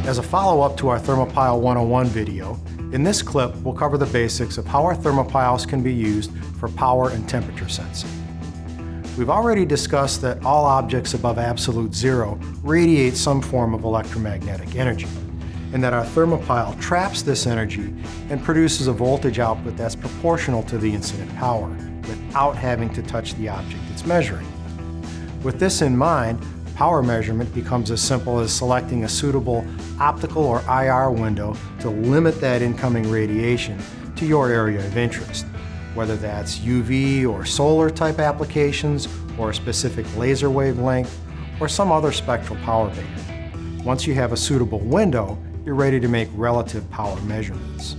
As a follow-up to our Thermopile 101 video, in this clip we'll cover the basics of how our thermopiles can be used for power and temperature sensing. We've already discussed that all objects above absolute zero radiate some form of electromagnetic energy, and that our thermopile traps this energy and produces a voltage output that's proportional to the incident power, without having to touch the object it's measuring. With this in mind, power measurement becomes as simple as selecting a suitable optical or IR window to limit that incoming radiation to your area of interest, whether that's UV or solar type applications, or a specific laser wavelength, or some other spectral power band. Once you have a suitable window, you're ready to make relative power measurements.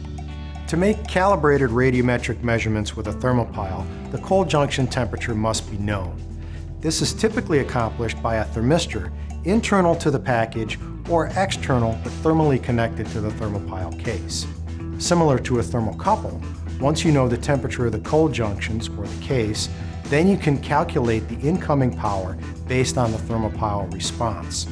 To make calibrated radiometric measurements with a thermopile, the cold junction temperature must be known. This is typically accomplished by a thermistor internal to the package or external but thermally connected to the thermopile case. Similar to a thermocouple, once you know the temperature of the cold junctions or the case, then you can calculate the incoming power based on the thermopile response.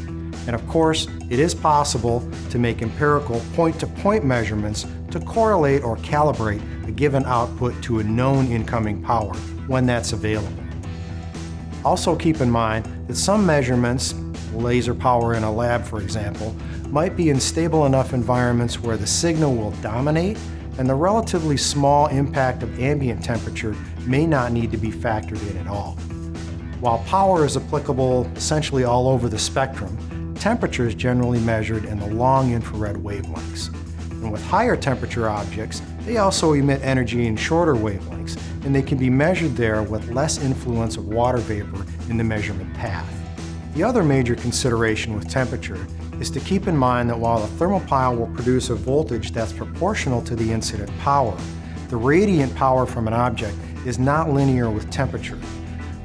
And of course, it is possible to make empirical point-to-point measurements to correlate or calibrate a given output to a known incoming power when that's available. Also keep in mind that some measurements, laser power in a lab for example, might be in stable enough environments where the signal will dominate and the relatively small impact of ambient temperature may not need to be factored in at all. While power is applicable essentially all over the spectrum, temperature is generally measured in the long infrared wavelengths. And with higher temperature objects, they also emit energy in shorter wavelengths, and they can be measured there with less influence of water vapor in the measurement path. The other major consideration with temperature is to keep in mind that while the thermopile will produce a voltage that's proportional to the incident power, the radiant power from an object is not linear with temperature.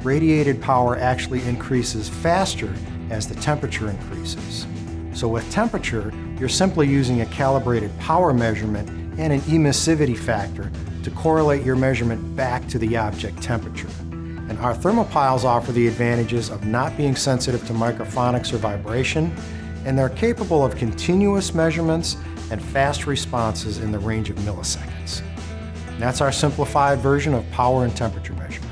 Radiated power actually increases faster as the temperature increases. So with temperature, you're simply using a calibrated power measurement and an emissivity factor to correlate your measurement back to the object temperature. And our thermopiles offer the advantages of not being sensitive to microphonics or vibration, and they're capable of continuous measurements and fast responses in the range of milliseconds. And that's our simplified version of power and temperature measurement.